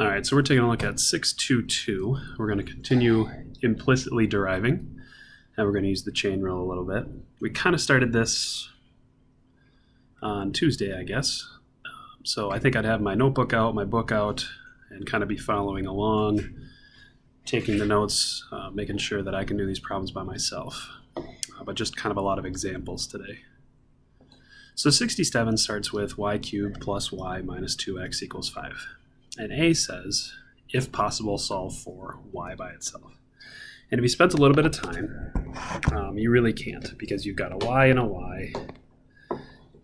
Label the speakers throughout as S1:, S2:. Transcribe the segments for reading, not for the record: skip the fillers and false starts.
S1: All right, so we're taking a look at 622. We're going to continue implicitly deriving, and we're going to use the chain rule a little bit. We kind of started this on Tuesday, I guess. So I think I'd have my notebook out, my book out, and kind of be following along, taking the notes, making sure that I can do these problems by myself. But just kind of a lot of examples today. So 67 starts with y cubed plus y minus 2x equals 5. And A says, if possible, solve for y by itself. And if you spent a little bit of time, you really can't, because you've got a y and a y.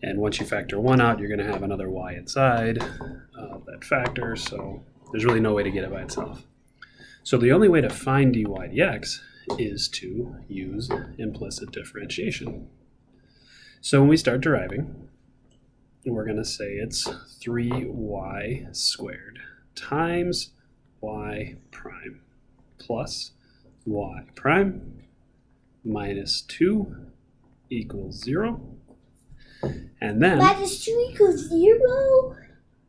S1: And once you factor one out, you're going to have another y inside that factor. So there's really no way to get it by itself. So the only way to find dy dx is to use implicit differentiation. So when we start deriving, we're going to say it's 3y squared times y prime plus y prime minus 2 equals 0. And then...
S2: Minus 2 equals 0?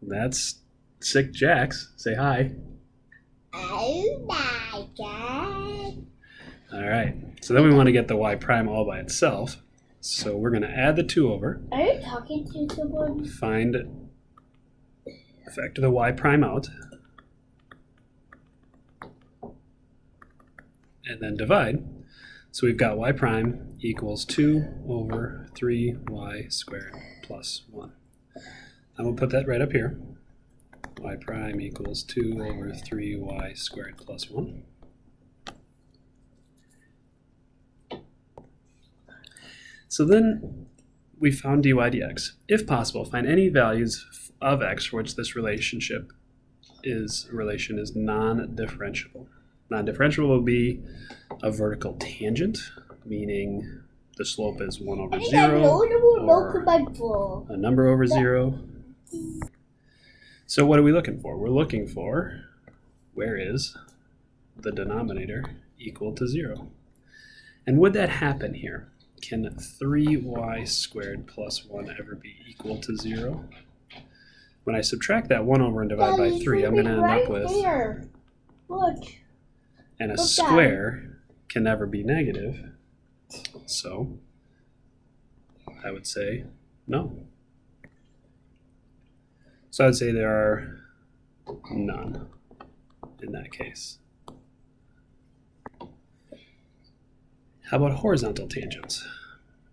S1: That's Sick Jacks. Say hi.
S2: Oh my god.
S1: All right. So then we want to get the y prime all by itself. So we're going to add the 2 over.
S2: Are you talking to someone?
S1: Factor the y prime out. And then divide. So we've got y prime equals 2 over 3y squared plus 1. I'm going to put that right up here. Y prime equals 2 over 3y squared plus 1. So then we found dy dx. If possible, find any values of x for which this relation is non-differentiable. Non-differentiable will be a vertical tangent, meaning the slope is 1 over 0, or a number over 0. So what are we looking for? We're looking for where is the denominator equal to 0. And would that happen here? Can 3y squared plus 1 ever be equal to 0? When I subtract that 1 over and divide by 3, I'm going to end up with...
S2: There. Look.
S1: And a square can never be negative. So I would say no. So I would say there are none in that case. How about horizontal tangents?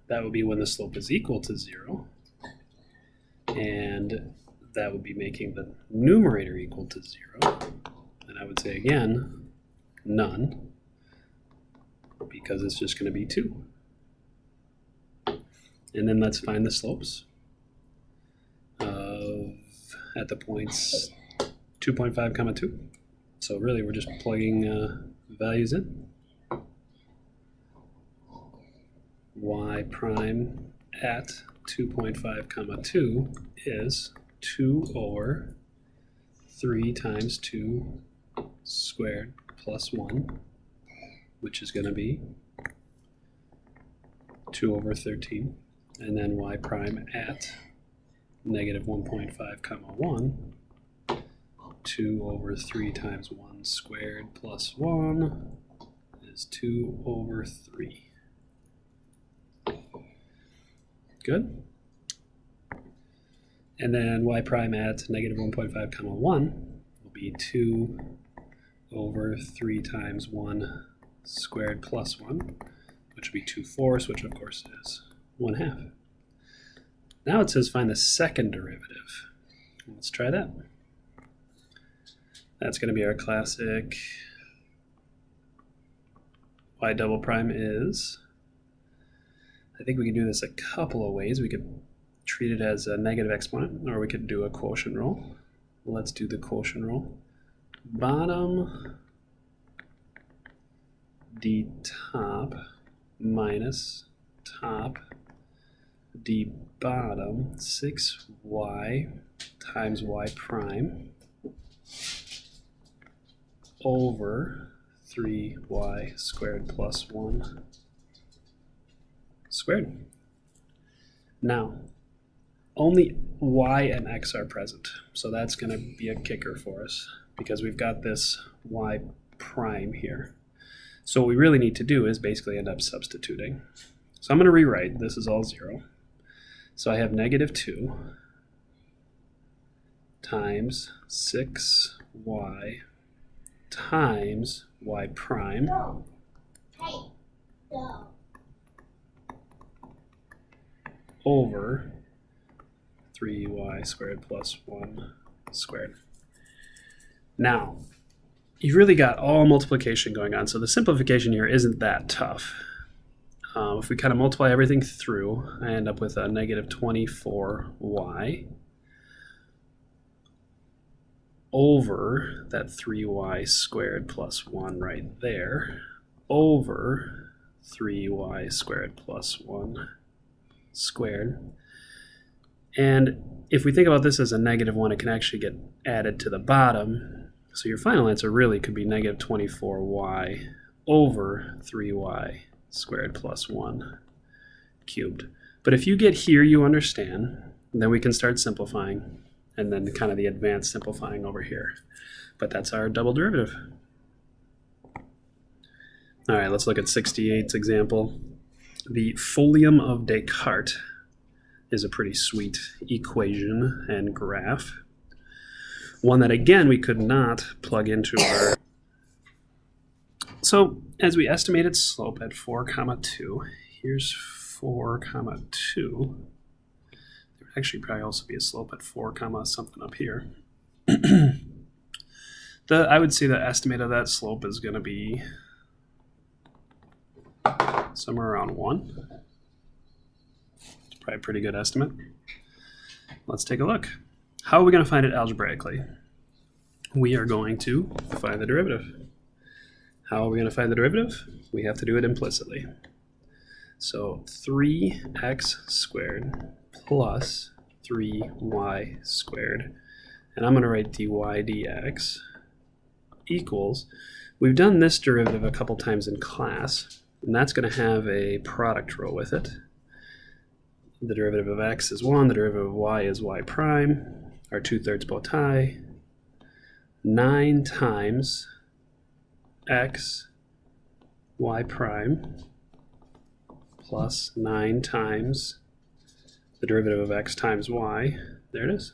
S1: That would be when the slope is equal to 0. And that would be making the numerator equal to 0. And I would say again, none, because it's just going to be 2. And then let's find the slopes at the points 2.5, 2. So really we're just plugging values in. Y prime at 2.5, 2 is 2 over 3 times 2 squared plus 1, which is going to be 2 over 13. And then y prime at negative 1.5, 1, 2 over 3 times 1 squared plus 1 is 2 over 3. Good. And then y prime at negative 1.5, 1 will be 2 over 3 times 1 squared plus 1, which would be 2/4, which of course is 1/2. Now it says find the second derivative. Let's try that. That's going to be our classic y double prime is, I think we can do this a couple of ways. We could treat it as a negative exponent, or we could do a quotient rule. Let's do the quotient rule. Bottom d top minus top d bottom 6y times y prime over 3y squared plus 1 squared. Now, only y and x are present, so that's going to be a kicker for us. because we've got this y prime here. So what we really need to do is basically end up substituting. So I'm going to rewrite. This is all 0. So I have negative 2 times 6y times y prime
S2: No. Hey. No.
S1: over 3y squared plus 1 squared. Now, you've really got all multiplication going on, so the simplification here isn't that tough. If we kind of multiply everything through, I end up with a negative 24y over that 3y squared plus 1 right there, over 3y squared plus 1 squared. And if we think about this as a negative 1, it can actually get added to the bottom. So your final answer really could be negative 24y over 3y squared plus 1 cubed. But if you get here, you understand, then we can start simplifying, and then kind of the advanced simplifying over here. But that's our double derivative. All right, let's look at 68's example. The folium of Descartes is a pretty sweet equation and graph. One that, again, we could not plug into our... So as we estimated slope at 4, 2, here's 4, 2. There would actually probably also be a slope at 4, something up here. I would say the estimate of that slope is going to be somewhere around 1. It's probably a pretty good estimate. Let's take a look. How are we going to find it algebraically? We are going to find the derivative. How are we going to find the derivative? We have to do it implicitly. So 3x squared plus 3y squared, and I'm going to write dy dx equals, we've done this derivative a couple times in class, and that's going to have a product row with it. The derivative of x is 1, the derivative of y is y prime, our 2/3 bow tie, 9 times x y prime plus 9 times the derivative of x times y. There it is.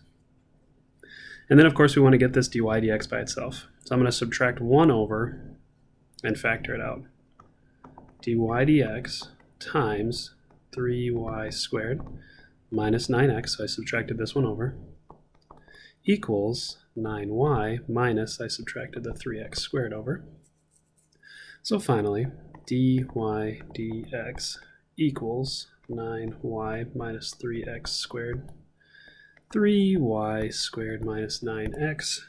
S1: And then, of course, we want to get this dy dx by itself. So I'm going to subtract 1 over and factor it out. dy dx times 3y squared minus 9x, so I subtracted this one over, equals 9y minus, I subtracted the 3x squared over. So finally, dy dx equals 9y minus 3x squared, 3y squared minus 9x.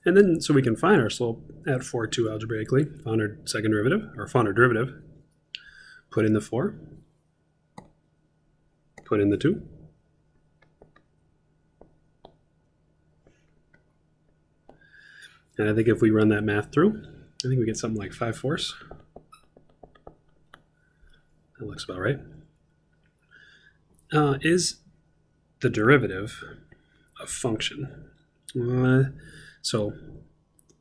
S1: And then, so we can find our slope at 4, 2 algebraically, found our second derivative, or found our derivative. Put in the 4, put in the 2. And I think if we run that math through, I think we get something like 5/4. That looks about right. Is the derivative a function? So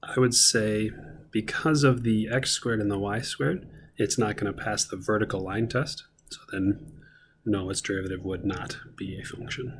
S1: I would say because of the x squared and the y squared, it's not going to pass the vertical line test. So then, no, its derivative would not be a function.